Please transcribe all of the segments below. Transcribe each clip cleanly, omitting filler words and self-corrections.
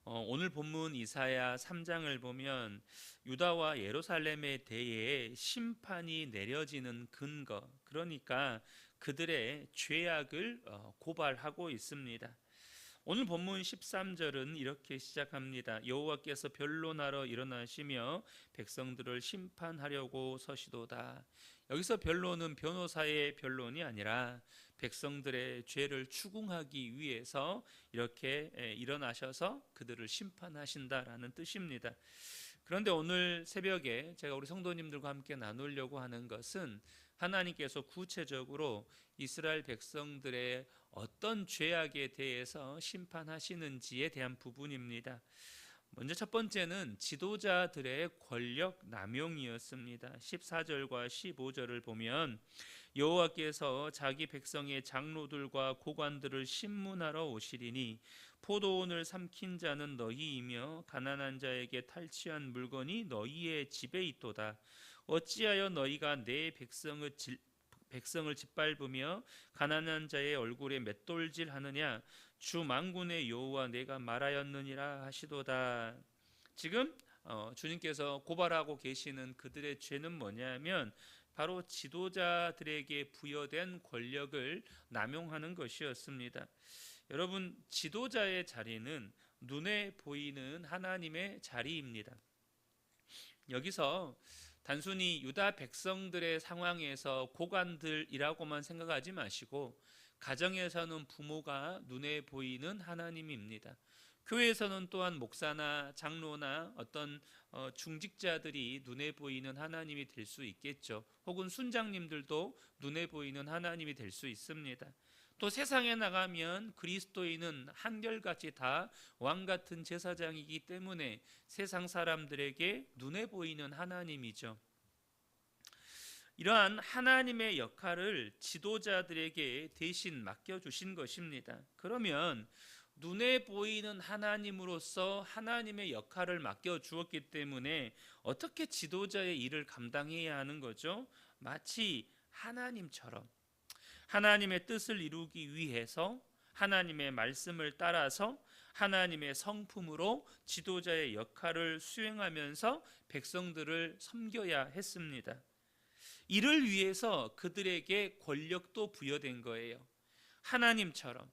오늘 본문 이사야 3장을 보면 유다와 예루살렘에 대해 심판이 내려지는 근거, 그러니까 그들의 죄악을 고발하고 있습니다. 오늘 본문 13절은 이렇게 시작합니다. 여호와께서 변론하러 일어나시며 백성들을 심판하려고 서시도다. 여기서 변론은 변호사의 변론이 아니라 백성들의 죄를 추궁하기 위해서 이렇게 일어나셔서 그들을 심판하신다라는 뜻입니다. 그런데 오늘 새벽에 제가 우리 성도님들과 함께 나누려고 하는 것은 하나님께서 구체적으로 이스라엘 백성들의 어떤 죄악에 대해서 심판하시는지에 대한 부분입니다. 먼저 첫 번째는 지도자들의 권력 남용이었습니다. 14절과 15절을 보면 여호와께서 자기 백성의 장로들과 고관들을 심문하러 오시리니 포도원을 삼킨 자는 너희이며 가난한 자에게 탈취한 물건이 너희의 집에 있도다. 어찌하여 너희가 내 백성을 짓밟으며 가난한 자의 얼굴에 맷돌질하느냐? 주 만군의 여호와 내가 말하였느니라 하시도다. 지금 주님께서 고발하고 계시는 그들의 죄는 뭐냐면 바로 지도자들에게 부여된 권력을 남용하는 것이었습니다. 여러분, 지도자의 자리는 눈에 보이는 하나님의 자리입니다. 여기서 단순히 유다 백성들의 상황에서 고관들이라고만 생각하지 마시고 가정에서는 부모가 눈에 보이는 하나님입니다. 교회에서는 또한 목사나 장로나 어떤 중직자들이 눈에 보이는 하나님이 될 수 있겠죠. 혹은 순장님들도 눈에 보이는 하나님이 될 수 있습니다. 또 세상에 나가면 그리스도인은 한결같이 다 왕같은 제사장이기 때문에 세상 사람들에게 눈에 보이는 하나님이죠. 이러한 하나님의 역할을 지도자들에게 대신 맡겨주신 것입니다. 그러면 눈에 보이는 하나님으로서 하나님의 역할을 맡겨주었기 때문에 어떻게 지도자의 일을 감당해야 하는 거죠? 마치 하나님처럼 하나님의 뜻을 이루기 위해서 하나님의 말씀을 따라서 하나님의 성품으로 지도자의 역할을 수행하면서 백성들을 섬겨야 했습니다. 이를 위해서 그들에게 권력도 부여된 거예요. 하나님처럼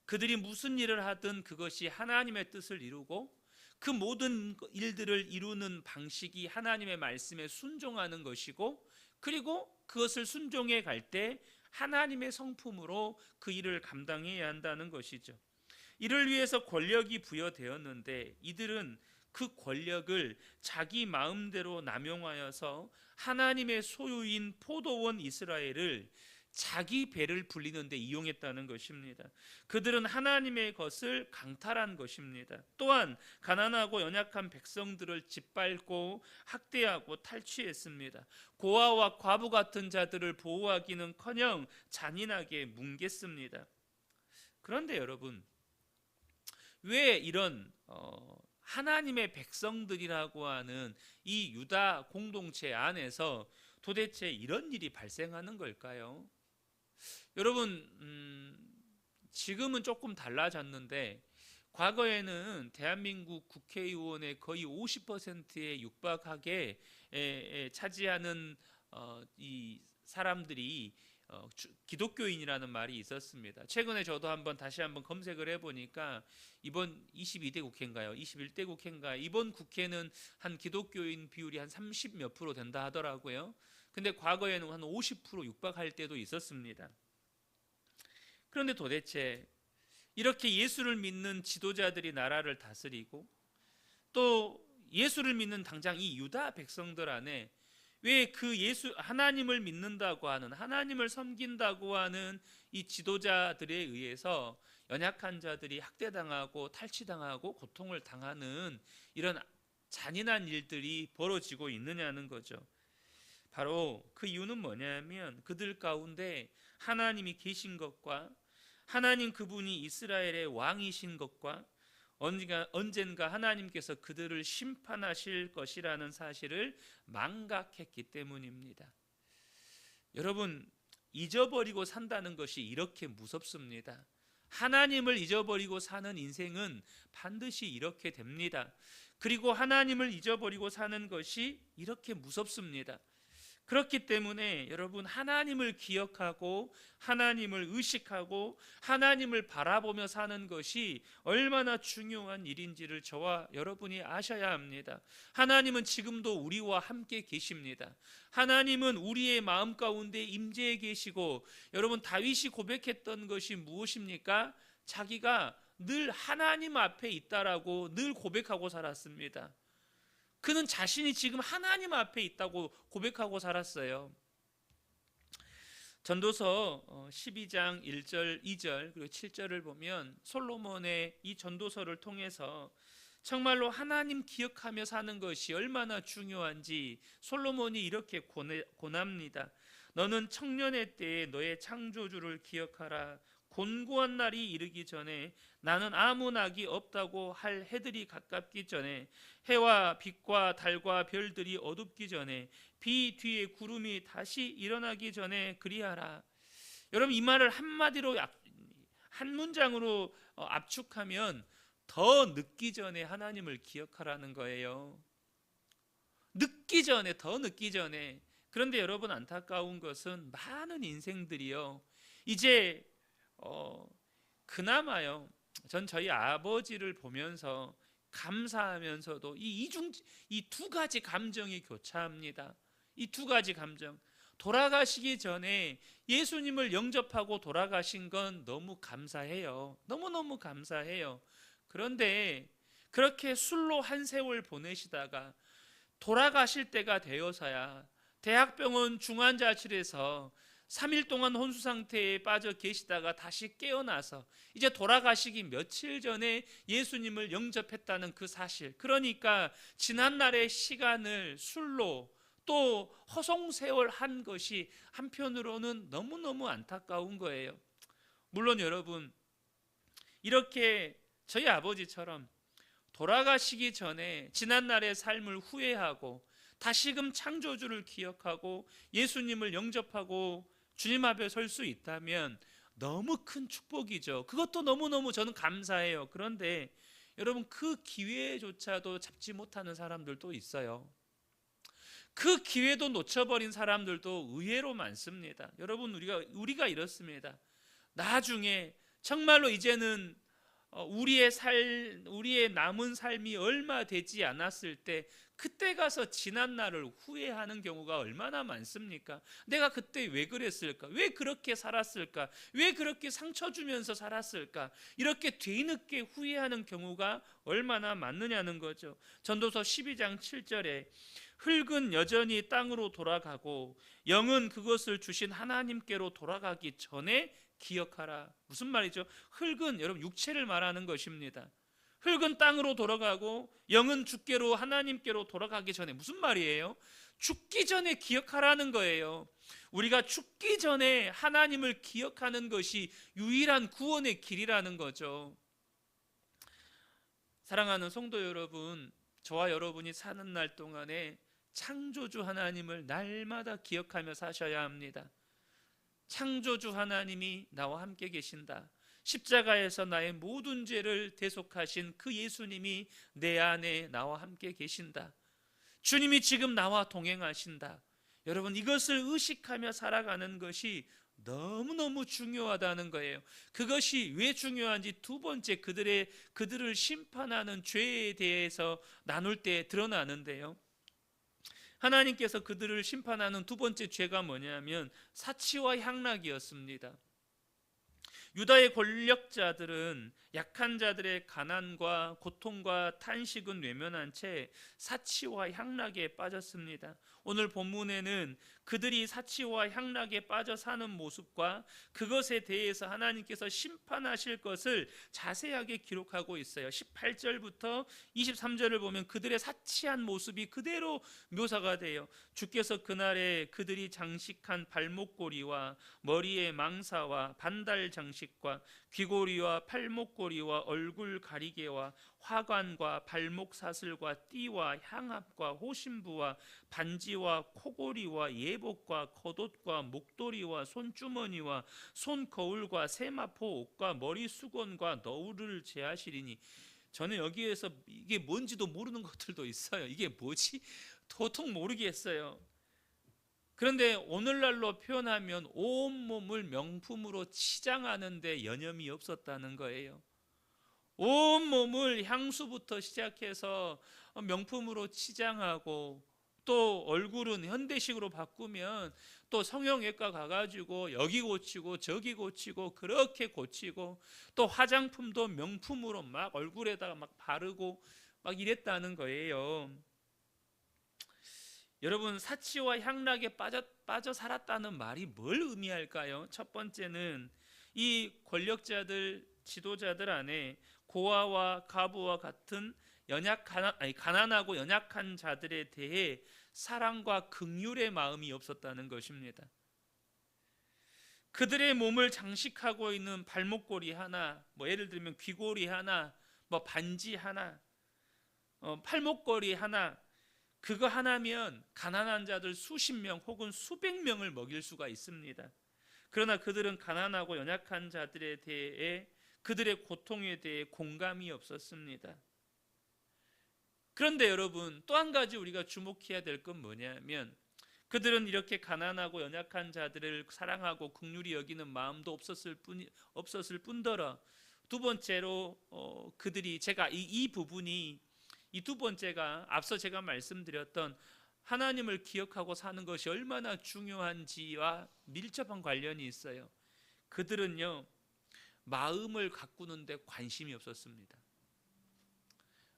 그들이 무슨 일을 하든 그것이 하나님의 뜻을 이루고 그 모든 일들을 이루는 방식이 하나님의 말씀에 순종하는 것이고, 그리고 그것을 순종해 갈 때 하나님의 성품으로 그 일을 감당해야 한다는 것이죠. 이를 위해서 권력이 부여되었는데 이들은 그 권력을 자기 마음대로 남용하여서 하나님의 소유인 포도원 이스라엘을 자기 배를 불리는 데 이용했다는 것입니다. 그들은 하나님의 것을 강탈한 것입니다. 또한 가난하고 연약한 백성들을 짓밟고 학대하고 탈취했습니다. 고아와 과부 같은 자들을 보호하기는커녕 잔인하게 뭉갰습니다. 그런데 여러분, 왜 이런 하나님의 백성들이라고 하는 이 유다 공동체 안에서 도대체 이런 일이 발생하는 걸까요? 여러분, 지금은 조금 달라졌는데 과거에는 대한민국 국회의원의 거의 50%에 육박하게 차지하는 이 사람들이 기독교인이라는 말이 있었습니다. 최근에 저도 다시 한번 검색을 해보니까 이번 22대 국회인가요? 21대 국회인가? 이번 국회는 한 기독교인 비율이 한 30 몇 프로 된다 하더라고요. 근데 과거에는 한 50% 육박할 때도 있었습니다. 그런데 도대체 이렇게 예수를 믿는 지도자들이 나라를 다스리고 또 예수를 믿는 당장 이 유다 백성들 안에 왜 그 예수 하나님을 믿는다고 하는, 하나님을 섬긴다고 하는 이 지도자들에 의해서 연약한 자들이 학대당하고 탈취당하고 고통을 당하는 이런 잔인한 일들이 벌어지고 있느냐는 거죠. 바로 그 이유는 뭐냐면 그들 가운데 하나님이 계신 것과 하나님 그분이 이스라엘의 왕이신 것과 언젠가 하나님께서 그들을 심판하실 것이라는 사실을 망각했기 때문입니다. 여러분, 잊어버리고 산다는 것이 이렇게 무섭습니다. 하나님을 잊어버리고 사는 인생은 반드시 이렇게 됩니다. 그리고 하나님을 잊어버리고 사는 것이 이렇게 무섭습니다. 그렇기 때문에 여러분, 하나님을 기억하고 하나님을 의식하고 하나님을 바라보며 사는 것이 얼마나 중요한 일인지를 저와 여러분이 아셔야 합니다. 하나님은 지금도 우리와 함께 계십니다. 하나님은 우리의 마음 가운데 임재해 계시고, 여러분, 다윗이 고백했던 것이 무엇입니까? 자기가 늘 하나님 앞에 있다라고 늘 고백하고 살았습니다. 그는 자신이 지금 하나님 앞에 있다고 고백하고 살았어요. 전도서 12장 1절, 2절 그리고 7절을 보면 솔로몬의 이 전도서를 통해서 정말로 하나님 기억하며 사는 것이 얼마나 중요한지 솔로몬이 이렇게 권합니다. 너는 청년의 때에 너의 창조주를 기억하라. 곤고한 날이 이르기 전에, 나는 아무 낙이 없다고 할 해들이 가깝기 전에, 해와 빛과 달과 별들이 어둡기 전에, 비 뒤에 구름이 다시 일어나기 전에 그리하라. 여러분, 이 말을 한마디로 한 문장으로 압축하면 더 늦기 전에 하나님을 기억하라는 거예요. 늦기 전에, 더 늦기 전에. 그런데 여러분, 안타까운 것은 많은 인생들이요, 이제 그나마요, 전 저희 아버지를 보면서 감사하면서도 이 두 가지 감정이 교차합니다. 이 두 가지 감정. 돌아가시기 전에 예수님을 영접하고 돌아가신 건 너무 감사해요. 너무너무 감사해요. 그런데 그렇게 술로 한 세월 보내시다가 돌아가실 때가 되어서야 대학병원 중환자실에서 3일 동안 혼수 상태에 빠져 계시다가 다시 깨어나서 이제 돌아가시기 며칠 전에 예수님을 영접했다는 그 사실, 그러니까 지난날의 시간을 술로 또 허송세월한 것이 한편으로는 너무너무 안타까운 거예요. 물론 여러분, 이렇게 저희 아버지처럼 돌아가시기 전에 지난날의 삶을 후회하고 다시금 창조주를 기억하고 예수님을 영접하고 주님 앞에 설 수 있다면 너무 큰 축복이죠. 그것도 너무너무 저는 감사해요. 그런데 여러분, 그 기회조차도 잡지 못하는 사람들도 있어요. 그 기회도 놓쳐버린 사람들도 의외로 많습니다. 여러분, 우리가 이렇습니다. 나중에 정말로 이제는 우리의 남은 삶이 얼마 되지 않았을 때 그때 가서 지난 날을 후회하는 경우가 얼마나 많습니까? 내가 그때 왜 그랬을까? 왜 그렇게 살았을까? 왜 그렇게 상처 주면서 살았을까? 이렇게 뒤늦게 후회하는 경우가 얼마나 많느냐는 거죠. 전도서 12장 7절에 흙은 여전히 땅으로 돌아가고 영은 그것을 주신 하나님께로 돌아가기 전에 기억하라. 무슨 말이죠? 흙은 여러분 육체를 말하는 것입니다. 흙은 땅으로 돌아가고 영은 주께로 하나님께로 돌아가기 전에, 무슨 말이에요? 죽기 전에 기억하라는 거예요. 우리가 죽기 전에 하나님을 기억하는 것이 유일한 구원의 길이라는 거죠. 사랑하는 성도 여러분, 저와 여러분이 사는 날 동안에 창조주 하나님을 날마다 기억하며 사셔야 합니다. 창조주 하나님이 나와 함께 계신다. 십자가에서 나의 모든 죄를 대속하신 그 예수님이 내 안에 나와 함께 계신다. 주님이 지금 나와 동행하신다. 여러분, 이것을 의식하며 살아가는 것이 너무너무 중요하다는 거예요. 그것이 왜 중요한지 두 번째, 그들을 심판하는 죄에 대해서 나눌 때 드러나는데요. 하나님께서 그들을 심판하는 두 번째 죄가 뭐냐면 사치와 향락이었습니다. 유다의 권력자들은 약한 자들의 가난과 고통과 탄식은 외면한 채 사치와 향락에 빠졌습니다. 오늘 본문에는 그들이 사치와 향락에 빠져 사는 모습과 그것에 대해서 하나님께서 심판하실 것을 자세하게 기록하고 있어요. 18절부터 23절을 보면 그들의 사치한 모습이 그대로 묘사가 돼요. 주께서 그날에 그들이 장식한 발목고리와 머리에 망사와 반달 장식 장식과 귀고리와 팔목걸이와 얼굴 가리개와 화관과 발목 사슬과 띠와 향압과 호신부와 반지와 코고리와 예복과 겉옷과 목도리와 손주머니와 손거울과 세마포 옷과 머리 수건과 너울을 제하시리니. 저는 여기에서 이게 뭔지도 모르는 것들도 있어요. 이게 뭐지? 도통 모르겠어요. 그런데 오늘날로 표현하면 온몸을 명품으로 치장하는데 여념이 없었다는 거예요. 온몸을 향수부터 시작해서 명품으로 치장하고, 또 얼굴은 현대식으로 바꾸면 또 성형외과 가가지고 여기 고치고 저기 고치고 그렇게 고치고, 또 화장품도 명품으로 막 얼굴에다가 막 바르고 막 이랬다는 거예요. 여러분, 사치와 향락에 빠져 살았다는 말이 뭘 의미할까요? 첫 번째는 이 권력자들, 지도자들 안에 고아와 가부와 같은 가난하고 연약한 자들에 대해 사랑과 긍휼의 마음이 없었다는 것입니다. 그들의 몸을 장식하고 있는 발목걸이 하나, 예를 들면 귀고리 하나, 반지 하나, 팔목걸이 하나, 그거 하나면 가난한 자들 수십 명 혹은 수백 명을 먹일 수가 있습니다. 그러나 그들은 가난하고 연약한 자들에 대해, 그들의 고통에 대해 공감이 없었습니다. 그런데 여러분, 또 한 가지 우리가 주목해야 될 건 뭐냐면, 그들은 이렇게 가난하고 연약한 자들을 사랑하고 긍휼히 여기는 마음도 없었을 뿐더러, 두 번째로 그들이, 제가 이 부분이, 이 두 번째가 앞서 제가 말씀드렸던 하나님을 기억하고 사는 것이 얼마나 중요한지와 밀접한 관련이 있어요. 그들은요, 마음을 가꾸는데 관심이 없었습니다.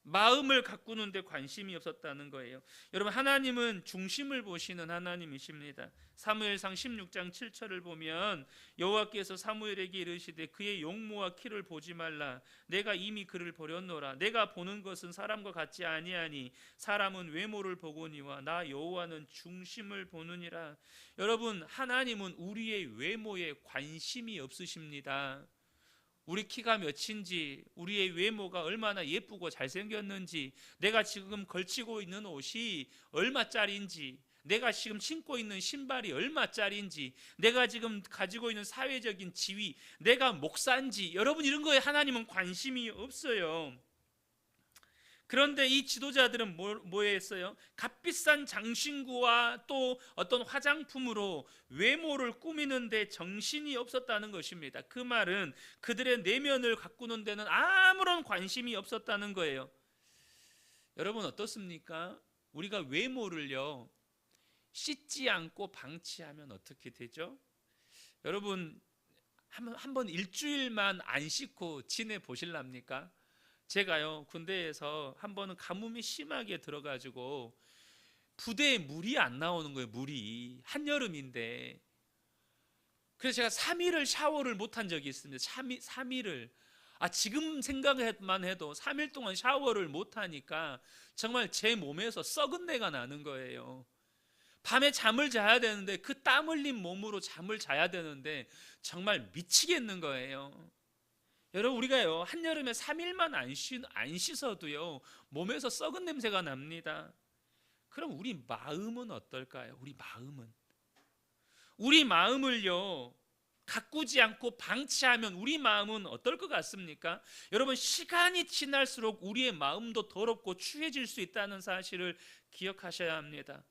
마음을 가꾸는데 관심이 없었다는 거예요. 여러분, 하나님은 중심을 보시는 하나님이십니다. 사무엘상 16장 7절을 보면 여호와께서 사무엘에게 이르시되 그의 용모와 키를 보지 말라. 내가 이미 그를 버렸노라. 내가 보는 것은 사람과 같지 아니하니 사람은 외모를 보거니와 나 여호와는 중심을 보느니라. 여러분, 하나님은 우리의 외모에 관심이 없으십니다. 우리 키가 몇인지, 우리의 외모가 얼마나 예쁘고 잘생겼는지, 내가 지금 걸치고 있는 옷이 얼마짜리인지, 내가 지금 신고 있는 신발이 얼마짜리인지, 내가 지금 가지고 있는 사회적인 지위, 내가 목사인지, 여러분, 이런 거에 하나님은 관심이 없어요. 그런데 이 지도자들은 뭐 했어요? 값비싼 장신구와 또 어떤 화장품으로 외모를 꾸미는데 정신이 없었다는 것입니다. 그 말은 그들의 내면을 가꾸는 데는 아무런 관심이 없었다는 거예요. 여러분, 어떻습니까? 우리가 외모를요, 씻지 않고 방치하면 어떻게 되죠? 여러분, 한번 일주일만 안 씻고 지내 보실랍니까? 제가요, 군대에서 한 번은 가뭄이 심하게 들어가지고 부대에 물이 안 나오는 거예요. 물이 한여름인데. 그래서 제가 3일을 샤워를 못한 적이 있습니다. 3일을. 지금 생각만 해도 3일 동안 샤워를 못하니까 정말 제 몸에서 썩은 내가 나는 거예요. 밤에 잠을 자야 되는데, 그 땀 흘린 몸으로 잠을 자야 되는데 정말 미치겠는 거예요. 여러분, 우리가요, 한여름에 3일만 안 씻어도요, 몸에서 썩은 냄새가 납니다. 그럼 우리 마음은 어떨까요? 우리 마음을요, 가꾸지 않고 방치하면 우리 마음은 어떨 것 같습니까? 여러분, 시간이 지날수록 우리의 마음도 더럽고 추해질 수 있다는 사실을 기억하셔야 합니다.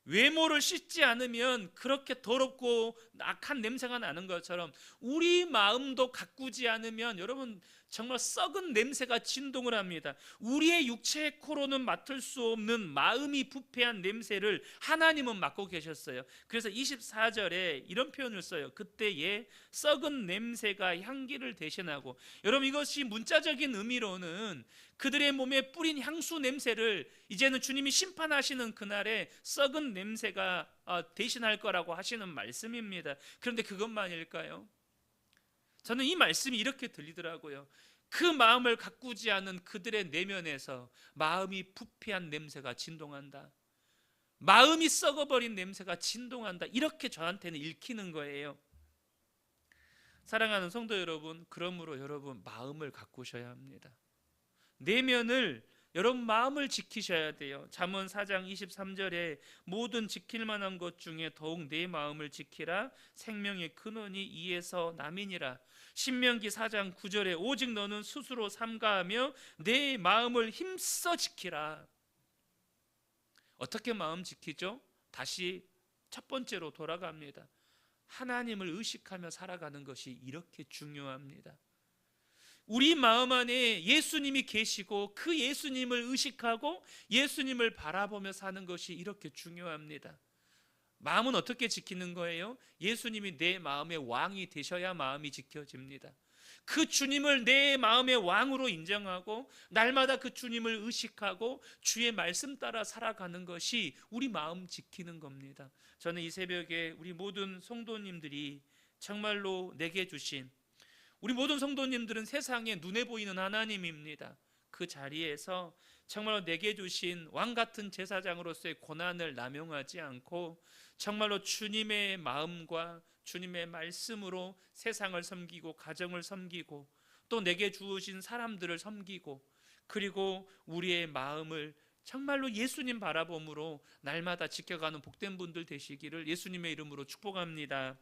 외모를 씻지 않으면 그렇게 더럽고 악한 냄새가 나는 것처럼 우리 마음도 가꾸지 않으면 여러분, 정말 썩은 냄새가 진동을 합니다. 우리의 육체의 코로는 맡을 수 없는 마음이 부패한 냄새를 하나님은 맡고 계셨어요. 그래서 24절에 이런 표현을 써요. 그때에 썩은 냄새가 향기를 대신하고. 여러분, 이것이 문자적인 의미로는 그들의 몸에 뿌린 향수 냄새를 이제는 주님이 심판하시는 그날에 썩은 냄새가 대신할 거라고 하시는 말씀입니다. 그런데 그것만일까요? 저는 이 말씀이 이렇게 들리더라고요. 그 마음을 가꾸지 않은 그들의 내면에서 마음이 부패한 냄새가 진동한다. 마음이 썩어버린 냄새가 진동한다. 이렇게 저한테는 읽히는 거예요. 사랑하는 성도 여러분, 그러므로 여러분 마음을 가꾸셔야 합니다. 내면을, 여러분 마음을 지키셔야 돼요. 잠언 4장 23절에 모든 지킬 만한 것 중에 더욱 내 마음을 지키라. 생명의 근원이 이에서 남이니라. 신명기 4장 9절에 오직 너는 스스로 삼가하며 내 마음을 힘써 지키라. 어떻게 마음 지키죠? 다시 첫 번째로 돌아갑니다. 하나님을 의식하며 살아가는 것이 이렇게 중요합니다. 우리 마음 안에 예수님이 계시고 그 예수님을 의식하고 예수님을 바라보며 사는 것이 이렇게 중요합니다. 마음은 어떻게 지키는 거예요? 예수님이 내 마음의 왕이 되셔야 마음이 지켜집니다. 그 주님을 내 마음의 왕으로 인정하고 날마다 그 주님을 의식하고 주의 말씀 따라 살아가는 것이 우리 마음 지키는 겁니다. 저는 이 새벽에 우리 모든 성도님들이 정말로 내게 주신, 우리 모든 성도님들은 세상에 눈에 보이는 하나님입니다. 그 자리에서 정말로 내게 주신 왕같은 제사장으로서의 고난을 남용하지 않고 정말로 주님의 마음과 주님의 말씀으로 세상을 섬기고 가정을 섬기고 또 내게 주신 사람들을 섬기고, 그리고 우리의 마음을 정말로 예수님 바라봄으로 날마다 지켜가는 복된 분들 되시기를 예수님의 이름으로 축복합니다.